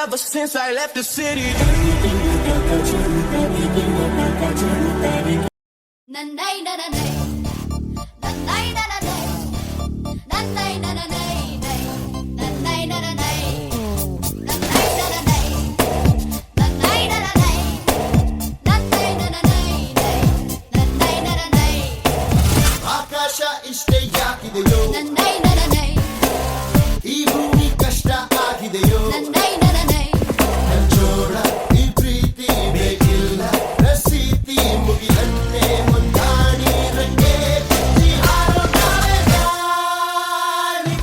ever since I left the city. Nanay nanay, nanay nanay, nanay nanay, nanay nanay, nanay nanay, nanay nanay, nanay nanay, nanay nanay. ಆಕಾಶ ಇಷ್ಟೇ ಯಾಕಿದೆಯೋ, Nanay nanay, ಈ ಭೂಮಿ ಕಷ್ಟ ಆಗಿದೆಯೋ, nanay nanay, ಜೋಳ ಈ ಪ್ರೀತಿ ಬೇಕಿಲ್ಲ ರಸೀತಿ ಮುಗಿಲನ್ನೇ ಮುಂದಾಡಿ range ಬಿಚ್ಚಿ ಹಾರೋ ನಾವೇ ದಾರಿ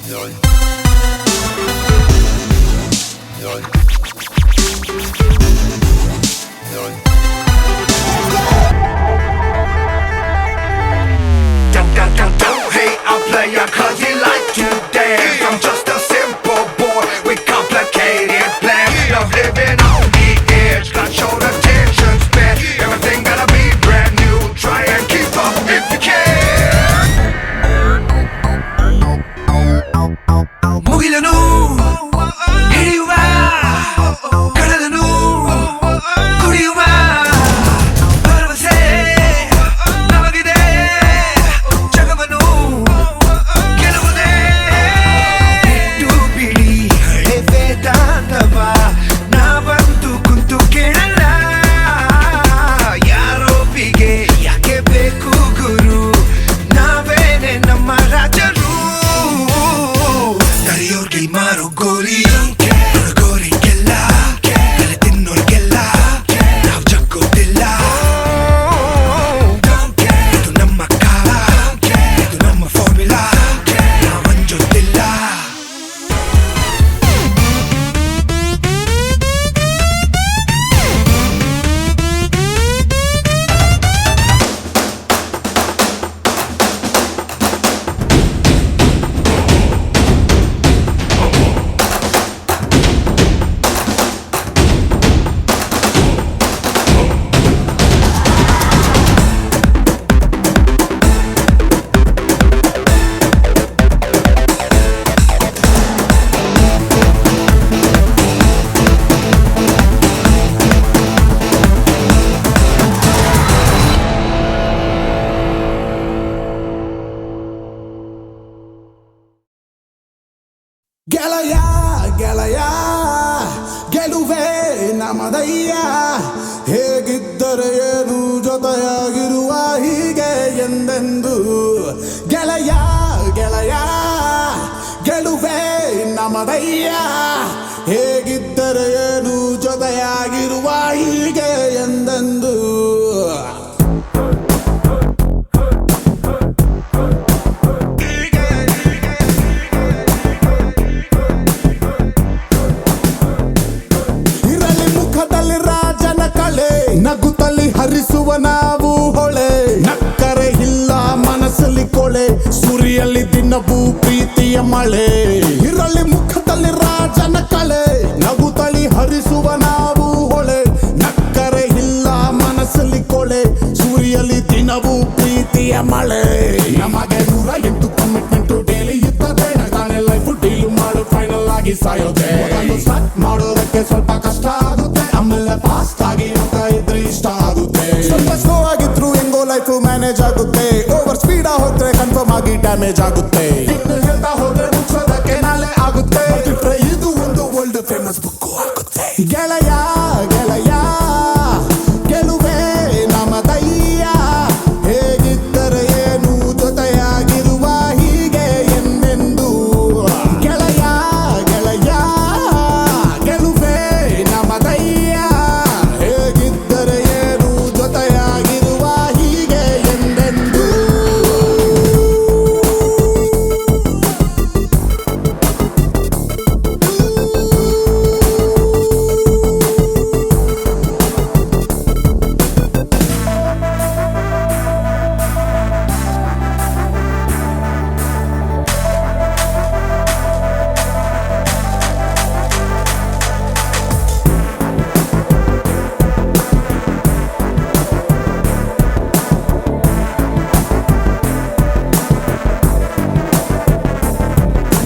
Don't hate a player cause he like to dance. I'm just a simple boy with complicated plans. Love living on the edge, got short attention span. Everything gotta be brand new, try and keep up if you can. ಮುಗಿಲನು ಹಿಡಿಯುವ ಕಡಲನು ಕುಡಿಯುವ ಭರವಸೆ ನಮಗಿದೆ ಜಗವನ್ನು ಗೆಲ್ಲುವುದೇ. ಬಿಟ್ಟು ಬಿಡಿ ಹಳೆ ವೇದಾಂತವ ನಾವಂತೂ ಕುಂತು ಕೇಳಲ್ಲ. ಯಾರೊಬ್ಬಿಗೆ ಯಾಕೆ ಬೇಕು ಗುರು, ನಾವೇನೆ ನಮ್ಮ ರಾಜರು. ತಡೆಯೋರ್ಗೆ ಮಾರು ಗೋರಿ ಗೋರಿಗೆಲ್ಲ ತಲೆ ತಿನ್ನೋರ್ಗೆಲ್ಲ ನಾವು ಜಗ್ಗೋದಿಲ್ಲ. ಇದು ನಮ್ಮ ಕಾಲ, ಇದು ನಮ್ಮ ಫಾರ್ಮುಲಾ, ನಾವು ಅಂಜೋದಿಲ್ಲ. ಗೆಳೆಯ ಗೆಳೆಯ ಗೆಲುವೆ ನಮದಯ್ಯ, ಹೇಗಿದ್ದರೆ ಏನು ಜೊತೆಯಾಗಿರುವ ಹೀಗೆ ಎಂದೆಂದು. ಗೆಳೆಯ ಗೆಳೆಯ ಗೆಲುವೆ ನಮದಯ್ಯ, ಹೇಗಿದ್ದರೆ ಏನು ಜೊತೆಯಾಗಿರುವ ಹೀಗೆ ಎಂದೆಂದು. ನಗುತ್ತಲ್ಲಿ ಹರಿಸುವ ನಾವು ಹೊಳೆ, ನಕ್ಕರೆ ಇಲ್ಲ ಮನಸ್ಸಲ್ಲಿ ಕೊಳೆ, ಸುರಿಯಲ್ಲಿ ದಿನವೂ ಪ್ರೀತಿಯ ಮಳೆ. ಇರಲಿ ಮುಖದಲ್ಲಿ ರಾಜನ ಕಳೆ, ನಗುತ್ತಲ್ಲಿ ಹರಿಸುವ ನಾವು ಹೊಳೆ, ನಕ್ಕರೆ ಇಲ್ಲ ಮನಸ್ಸಲ್ಲಿ ಕೊಳೆ, ಸುರಿಯಲ್ಲಿ ದಿನವೂ ಪ್ರೀತಿಯ ಮಳೆ. ನಮಗೆ 108 ಕಮಿಟ್ಮೆಂಟು ಡೈಲಿ ಇರ್ತದೆ, ನಗಾನೆ ಲೈಫ್ ಡೀಲ್ ಮಾಡು ಫೈನಲ್ ಆಗಿ ಸಾಯೋದೆ. ಸ್ಟಾರ್ಟ್ ಮಾಡೋದಕ್ಕೆ ಸ್ವಲ್ಪ ಕಷ್ಟ ಆಗುತ್ತೆ, ಆಮೇಲೆ ಫಾಸ್ಟ್ ಆಗಿ ಹೋಗ್ತಾ ಇದ್ರೆ ಇಷ್ಟ ಆಗುತ್ತೆ. ಸ್ವಲ್ಪ ಸ್ಲೋ ಆಗಿದ್ರು ಹೆಂಗೋ ಲೈಫ್ ಮ್ಯಾನೇಜ್ ಆಗುತ್ತೆ, ಓವರ್ ಸ್ಪೀಡ್ ಹೋದ್ರೆ ಕನ್ಫರ್ಮ್ ಆಗಿ ಡ್ಯಾಮೇಜ್ ಆಗುತ್ತೆ. ಇನ್ನು ಹೇಳ್ತಾ ಹೋದ್ರೆ ಮುಗಿಸೋದಕ್ಕೆ ನಾಳೆ ಆಗುತ್ತೆ, ಇದು ಒಂದು ವರ್ಲ್ಡ್ ಫೇಮಸ್ ಬುಕ್ ಆಗುತ್ತೆ. ಗೆಳೆಯ ಗೆಳೆಯ ಗೆಲುವೆ ನಮದಯ್ಯ, ಹೇಗಿದ್ದರೆ ಏನು ಜೊತೆಯಾಗಿರುವ ಹೀಗೆ ಎಂದೆಂದು. ಗೆಳೆಯ ಗೆಳೆಯ ಗೆಲುವೆ ನಮದಯ್ಯ, ಹೇಗಿದ್ದರೆ ಏನು ಜೊತೆಯಾಗಿರುವ ಹೀಗೆ ಎಂದೆಂದು.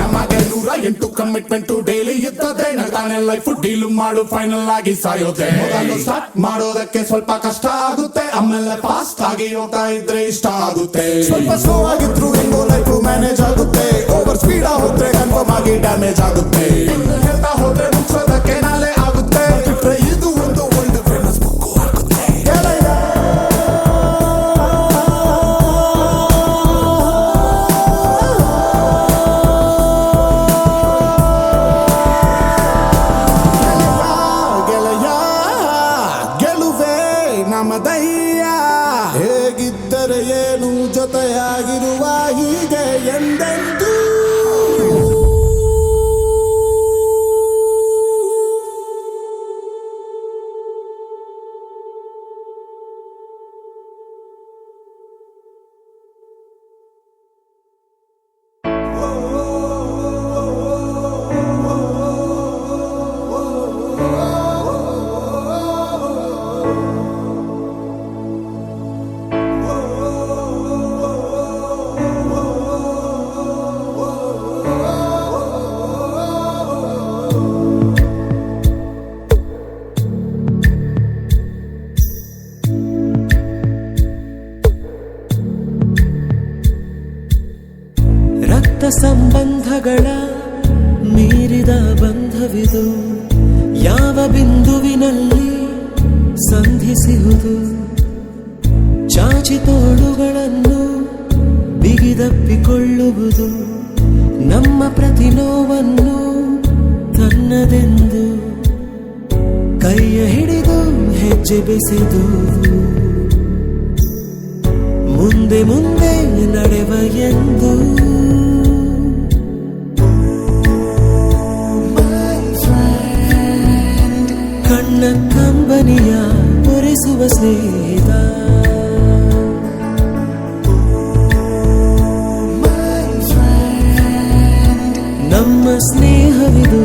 ನಮಗೆ 108 ಕಮಿಟ್ಮೆಂಟು ಡೈಲಿ ಇರ್ತದೆ, ನಗಾನೆ ಲೈಫ್ ಡೀಲ್ ಮಾಡು ಫೈನಲ್ ಆಗಿ ಸಾಯೋದೆ. ಮೊದಲು ಸ್ಟಾರ್ಟ್ ಮಾಡೋದಕ್ಕೆ ಸ್ವಲ್ಪ ಕಷ್ಟ ಆಗುತ್ತೆ, ಆಮೇಲೆ ಫಾಸ್ಟ್ ಆಗಿ ಹೋಗ್ತಾ ಇದ್ರೆ ಇಷ್ಟ ಆಗುತ್ತೆ. ಸ್ವಲ್ಪ ಸ್ಲೋ ಆಗಿದ್ರು ಹೆಂಗೋ ಲೈಫ್ ಮ್ಯಾನೇಜ್ ಆಗುತ್ತೆ, ಓವರ್ ಸ್ಪೀಡ್ ಹೋದ್ರೆ ಕನ್ಫರ್ಮ್ ಆಗಿ ಡ್ಯಾಮೇಜ್ ಆಗುತ್ತೆ. ಇನ್ನು ಹೇಳ್ತಾ ಹೋದ್ರೆ ಮುಗಿಸೋದಕ್ಕೆ ನಾಳೆ ಆಗುತ್ತೆ, ಇದು ಒಂದು ವರ್ಲ್ಡ್ ಫೇಮಸ್ ಬುಕ್ ಆಗುತ್ತೆ. ಗೆಳೆಯ ಗೆಳೆಯ ಗೆಲುವೆ ನಮದಯ್ಯ, ಹೇಗಿದ್ದರೆ ಏನು ಜೊತೆಯಾಗಿರುವ ಹೀಗೆ ಎಂದೆಂದು. ಸಂಬಂಧಗಳ ಮೀರಿದ ಬಂಧವಿದು ಯಾವ ಬಿಂದುವಿನಲ್ಲಿ ಸಂಧಿಸುವುದು ಚಾಚಿ ತೋಳುಗಳನ್ನು ಬಿಗಿದಪ್ಪಿಕೊಳ್ಳುವುದು ನಮ್ಮ ಪ್ರತಿ ನೋವನ್ನು ತನ್ನದೆಂದು ಕೈಯ ಹಿಡಿದು ಹೆಜ್ಜೆ ಬೆಸೆದು ಮುಂದೆ ಮುಂದೆ ನಡೆವ ಎಂದು ಕಣ್ಣ ಕಂಬನಿಯ ಒರೆಸುವ ಸ್ನೇಹಿತ ನಮ್ಮ ಸ್ನೇಹವಿದು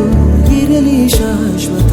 ಇರಲಿ ಶಾಶ್ವತ